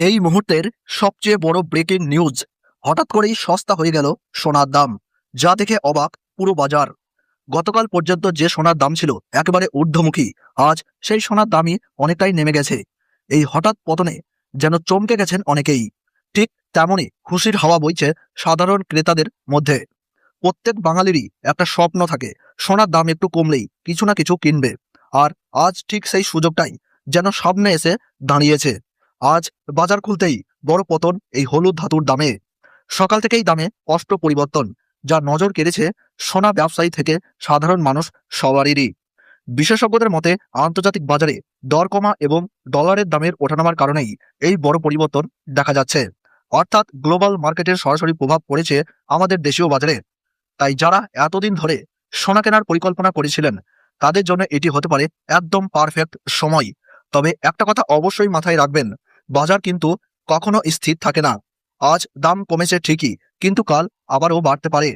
এই মুহূর্তের সবচেয়ে বড় ব্রেকিং নিউজ, হঠাৎ করেই সস্তা হয়ে গেল সোনার দাম, যা দেখে অবাক পুরো বাজার। গতকাল পর্যন্ত যে সোনার দাম ছিল একেবারে ঊর্ধ্বমুখী, আজ সেই সোনার দামই অনেকটাই নেমে গেছে। এই হঠাৎ পতনে যেন চমকে গেছেন অনেকেই। ঠিক তেমনই খুশির হাওয়া বইছে সাধারণ ক্রেতাদের মধ্যে। প্রত্যেক বাঙালিরই একটা স্বপ্ন থাকে, সোনার দাম একটু কমলেই কিছু না কিছু কিনবে। আর আজ ঠিক সেই সুযোগটাই যেন সামনে এসে দাঁড়িয়েছে। আজ বাজার খুলতেই বড় পতন এই হলুদ ধাতুর দামে। সকাল থেকেই দামে স্পষ্ট পরিবর্তন, যা নজর কেড়েছে সোনা ব্যবসায়ী থেকে সাধারণ মানুষ সবারই। বিশেষজ্ঞদের মতে আন্তর্জাতিক বাজারে দর কমা এবং ডলারের দামের ওঠানামার কারণেই এই বড় পরিবর্তন দেখা যাচ্ছে। অর্থাৎ গ্লোবাল মার্কেটের সরাসরি প্রভাব পড়েছে আমাদের দেশীয় বাজারে। তাই যারা এতদিন ধরে সোনা কেনার পরিকল্পনা করেছিলেন, তাদের জন্য এটি হতে পারে একদম পারফেক্ট সময়। তবে একটা কথা অবশ্যই মাথায় রাখবেন, বাজার কিন্তু কখনো স্থির থাকে না। আজ দাম কমেছে ঠিকই, কিন্তু কাল আবারও বাড়তে পারে।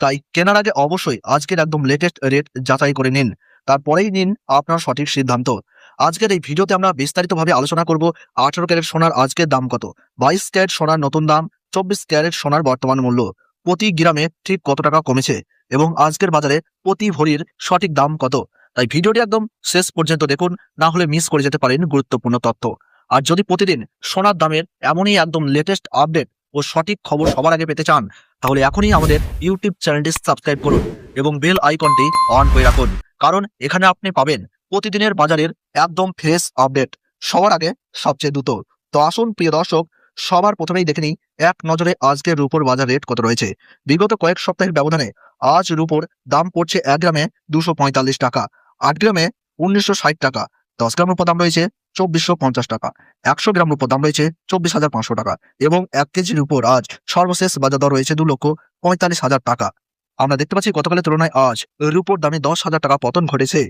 তাই কেনার আগে অবশ্যই আজকের একদম লেটেস্ট রেট যাচাই করে নিন, তারপরেই নিন আপনার সঠিক সিদ্ধান্ত। আজকের এই ভিডিওতে আমরা বিস্তারিতভাবে আলোচনা করব 18 ক্যারেট সোনার আজকের দাম কত, 22 ক্যারেট সোনার নতুন দাম, 24 ক্যারেট সোনার বর্তমান মূল্য, প্রতি গ্রামে ঠিক কত টাকা কমেছে এবং আজকের বাজারে প্রতি ভরির সঠিক দাম কত। তাই ভিডিওটি একদম শেষ পর্যন্ত দেখুন, না হলে মিস করে যেতে পারেন গুরুত্বপূর্ণ তথ্য। আর যদি প্রতিদিন সোনার দামের এমনই একদম লেটেস্ট আপডেট ও সঠিক খবর সবার আগে পেতে চান, তাহলে এখনই আমাদের ইউটিউব চ্যানেলটি সাবস্ক্রাইব করুন এবং বেল আইকনটি অন করে রাখুন, কারণ এখানে আপনি পাবেন প্রতিদিনের বাজারের একদম ফ্রেশ আপডেট সবার আগে, সবচেয়ে দ্রুত। তো আসুন প্রিয় দর্শক, সবার প্রথমেই দেখে নিই এক নজরে আজকের রুপোর বাজার রেট কত রয়েছে। বিগত কয়েক সপ্তাহের ব্যবধানে আজ রুপোর দাম পড়ছে 1 গ্রামে 245 টাকা, 8 গ্রামে 1960 টাকা, 10 গ্রাম রূপোর দাম রয়েছে 2450 টাকা, 100 গ্রাম রূপোর দাম রয়েছে 24,500 টাকা এবং 1 কেজির উপর আজ সর্বশেষ বাজার দর রয়েছে 2,45,000 টাকা। আমরা দেখতে পাচ্ছি গতকালের তুলনায় আজ রুপোর দামে 10,000 টাকা পতন ঘটেছে।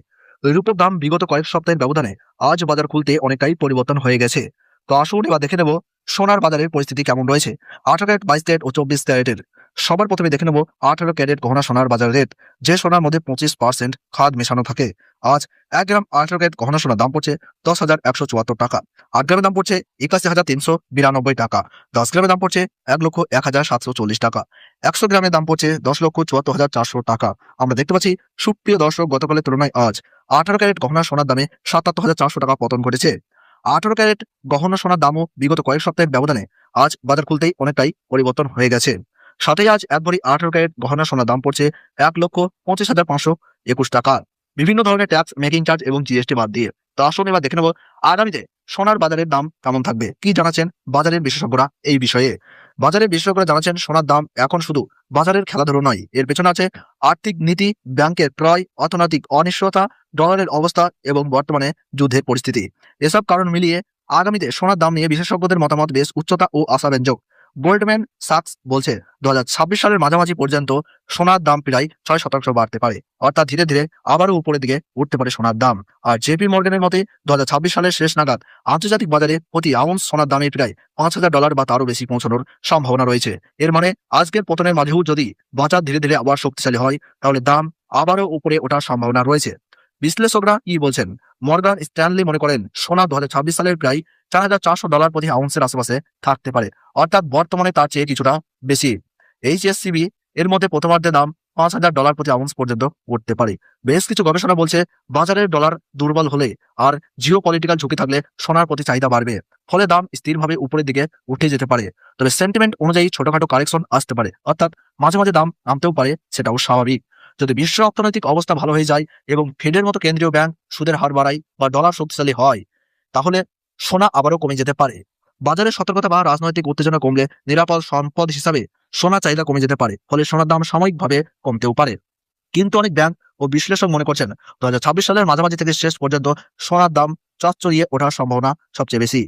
রুপোর দাম বিগত কয়েক সপ্তাহের ব্যবধানে আজ বাজার খুলতে অনেকটাই পরিবর্তন হয়ে গেছে। তো আসুন এবার দেখে নেব সোনার বাজারের পরিস্থিতি কেমন রয়েছে 18 ক্যারেট, 22 ক্যারেট ও 24 ক্যারেটের। সবার প্রথমে দেখে নেব 18 ক্যারেট গহনা সোনার বাজার রেট, যে সোনার মধ্যে 25% খাদ মেশানো থাকে। আজ 1 গ্রাম 18 ক্যারেট গহনা সোনার দাম পড়ছে 10,174 টাকা, 8 গ্রামের দাম পড়ছে 81,392 টাকা, 10 গ্রামের দাম পড়ছে 1,01,740 টাকা, 100 গ্রামের দাম পড়ছে 10,74,400 টাকা। আমরা দেখতে পাচ্ছি সুপ্রিয় দর্শক, গতকালের তুলনায় আজ 18 ক্যারেট গহনা সোনার দামে 77,400 টাকা পতন ঘটেছে। 18 ক্যারেট গহনা সোনার দামও বিগত কয়েক সপ্তাহের ব্যবধানে আজ বাজার খুলতেই অনেকটাই পরিবর্তন হয়ে গেছে। সাথে আজ এক ভরি 18 ক্যারেট গহনা সোনার দাম পড়ছে 1,25,521 টাকা, বিভিন্ন ধরনের ট্যাক্স, মেকিং চার্জ এবং জিএসটি বাদ দিয়ে। তো আসুন এবার দেখে নেব আগামীতে সোনার বাজারের দাম কেমন থাকবে, কি জানাচ্ছেন বাজারের বিশেষজ্ঞরা এই বিষয়ে। বাজারের বিশেষজ্ঞরা জানাচ্ছেন সোনার দাম এখন শুধু বাজারের খেলাধুলো নয়, এর পেছনে আছে আর্থিক নীতি, ব্যাংকের ক্রয়, অর্থনৈতিক অনিশ্চয়তা, ডলারের অবস্থা এবং বর্তমানে যুদ্ধের পরিস্থিতি। এসব কারণ মিলিয়ে আগামীতে সোনার দাম নিয়ে বিশেষজ্ঞদের মতামত বেশ উচ্চতা ও আশাব্যঞ্জক। গোল্ডম্যান সাকস বলছে 2026 সালের মাঝামাঝি পর্যন্ত সোনার দাম প্রায় 6% বাড়তে পারে, অর্থাৎ ধীরে ধীরে আবারও উপরের দিকে উঠতে পারে সোনার দাম। আর জেপি মর্গানের মতে 2026 সালের শেষ নাগাদ আন্তর্জাতিক বাজারে প্রতি আউন্স সোনার দামে প্রায় $5,000 বা তারও বেশি পৌঁছানোর সম্ভাবনা রয়েছে। এর মানে আজকের পতনের মাঝেও যদি বাজার ধীরে ধীরে আবার শক্তিশালী হয়, তাহলে দাম আবারও উপরে ওঠার সম্ভাবনা রয়েছে। বিশ্লেষকরা কি বলছেন? মর্গান স্ট্যানলি মনে করেন সোনা 2026 সালের প্রায় $4,400 প্রতি আউন্সের আশেপাশে থাকতে পারে, অর্থাৎ বর্তমানে তার চেয়ে কিছুটা বেশি। এইচএসসিবি এর মধ্যে প্রথমার্ধে দাম $5,000 প্রতি আউন্স পর্যন্ত উঠতে পারে। বেশ কিছু গবেষণা বলছে বাজারের ডলার দুর্বল হলে আর জিও পলিটিক্যাল ঝুঁকি থাকলে সোনার প্রতি চাহিদা বাড়বে, ফলে দাম স্থিরভাবে উপরের দিকে উঠে যেতে পারে। তবে সেন্টিমেন্ট অনুযায়ী ছোটখাটো কারেকশন আসতে পারে, অর্থাৎ মাঝে মাঝে দাম নামতেও পারে, সেটাও স্বাভাবিক। যদি বিশ্ব অর্থনৈতিক অবস্থা ভালো হয়ে যায় এবং ফেডের মতো কেন্দ্রীয় ব্যাংক সুদের হার বাড়ায় বা ডলার শক্তিশালী হয়, তাহলে সোনা আবারও কমে যেতে পারে। বাজারে সতর্কতা বা রাজনৈতিক উত্তেজনা কমলে নিরাপদ সম্পদ হিসাবে সোনা চাহিদা কমে যেতে পারে, ফলে সোনার দাম সাময়িকভাবে কমতেও পারে। কিন্তু অনেক ব্যাংক ও বিশ্লেষক মনে করছেন 2026 সালের মাঝামাঝি থেকে শেষ পর্যন্ত সোনার দাম চড়িয়ে ওঠার সম্ভাবনা সবচেয়ে বেশি,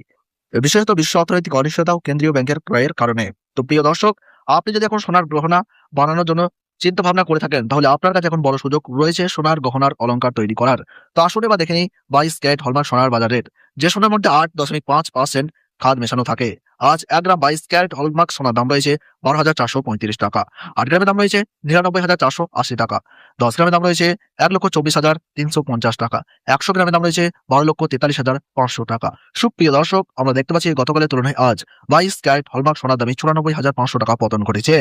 বিশেষত বিশ্ব অর্থনৈতিক অনিশ্চয়তা ও কেন্দ্রীয় ব্যাংকের ক্রয়ের কারণে। তো প্রিয় দর্শক, আপনি যদি এখন সোনার গহনা বানানোর জন্য চিন্তা ভাবনা করে থাকেন, তাহলে আপনার কাছে এখন বড় সুযোগ রয়েছে সোনার গহনার অলংকার তৈরি করার। তো আসলে বা দেখে নিই 22 ক্যারেট হলমার্ক সোনার বাজার রেট, যে সোনার মধ্যে 8.5% খাদ মেশানো থাকে। আজ 1 গ্রাম 22 ক্যারেট হলমার্ক সোনার দাম রয়েছে 12,435 টাকা। 8 গ্রামের দাম রয়েছে 99,480 টাকা। 10 গ্রামের দাম রয়েছে 1,24,350 টাকা। 100 গ্রামের দাম রয়েছে 12,43,500 টাকা। সুপ্রিয় দর্শক, আমরা দেখতে পাচ্ছি গতকালের তুলনায় আজ 22 ক্যারেট হলমার্ক সোনার দামে 94,500 টাকা পতন ঘটেছে।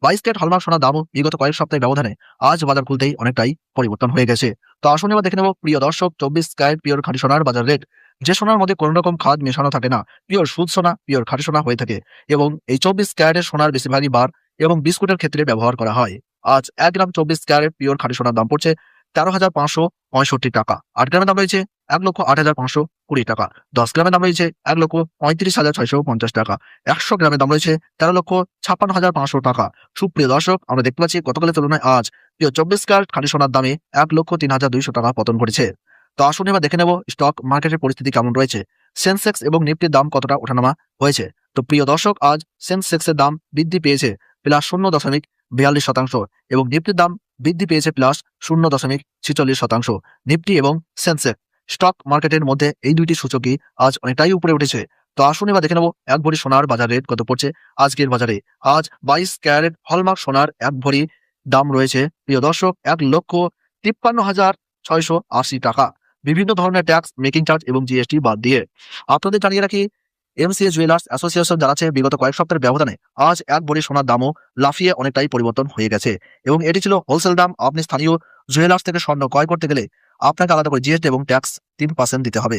22 ক্যারেট হলমার্ক সোনার দামও বিগত কয়েক সপ্তাহের ব্যবধানে আজ বাজার খুলতেই অনেকটাই পরিবর্তন হয়ে গেছে। তো আসুন এবার দেখে নেব প্রিয় দর্শক 24 ক্যারেট পিওর খাঁটি সোনার বাজার রেট। যে সোনার মধ্যে কোনো রকম খাদ মেশানো থাকে না, পিওর সুদ সোনা, পিওর খাঁটি সোনা হয়ে থাকে এবং এই 24 ক্যারেটের সোনার বেশিরভাগই বার এবং বিস্কুটের ক্ষেত্রে ব্যবহার করা হয়। আজ 1 গ্রাম 24 ক্যারেট পিওর খাঁটি সোনার দাম পড়ছে 13,565 টাকা। 8 গ্রামের দাম রয়েছে 1,08,520 টাকা। 10 গ্রামের দাম রয়েছে 1,35,650 টাকা। 100 গ্রামের দাম রয়েছে 13,56,500 টাকা। সুপ্রিয় দর্শক, আমরা দেখতে পাচ্ছি গতকালের তুলনায় আজ পিওর 24 ক্যারেট খাঁটি সোনার দামে 1,03,200 টাকা পতন ঘটেছে। তো আসুন এবার দেখে নেব স্টক মার্কেটের পরিস্থিতি কেমন রয়েছে, সেন্সেক্স এবং নিফটির দাম কতটা ওঠানামা হয়েছে। তো প্রিয় দর্শক, আজ সেন্সেক্সের দাম বৃদ্ধি পেয়েছে +0.42% এবং নিফটির দাম বৃদ্ধি পেয়েছে +0.46%। নিফটি এবং সেন্সেক্স স্টক মার্কেটের মধ্যে এই দুইটি সূচকই আজ অনেকটাই উপরে উঠেছে। তো আসুন এবার দেখে নেব 1 ভরি সোনার বাজার রেট কত পড়ছে আজকের বাজারে। আজ 22 ক্যারেট হলমার্ক সোনার 1 ভরি দাম রয়েছে প্রিয় দর্শক 1,53,680 টাকা। বিভিন্ন ধরনের ট্যাক্স, মেকিং চার্জ এবং জিএসটি বাদ দিয়ে। আপনাদের জানিয়ে রাখি, এমসিএ জুয়েলার্স অ্যাসোসিয়েশন জানাচ্ছে বিগত কয়েক সপ্তাহের ব্যবধানে আজ 1 ভরি সোনার দামও লাফিয়ে অনেকটাই পরিবর্তন হয়ে গেছে এবং এটি ছিল হোলসেল দাম। আপনি স্থানীয় জুয়েলার্স থেকে স্বর্ণ ক্রয় করতে গেলে আপনাকে আলাদা করে জিএসটি এবং ট্যাক্স 3% দিতে হবে।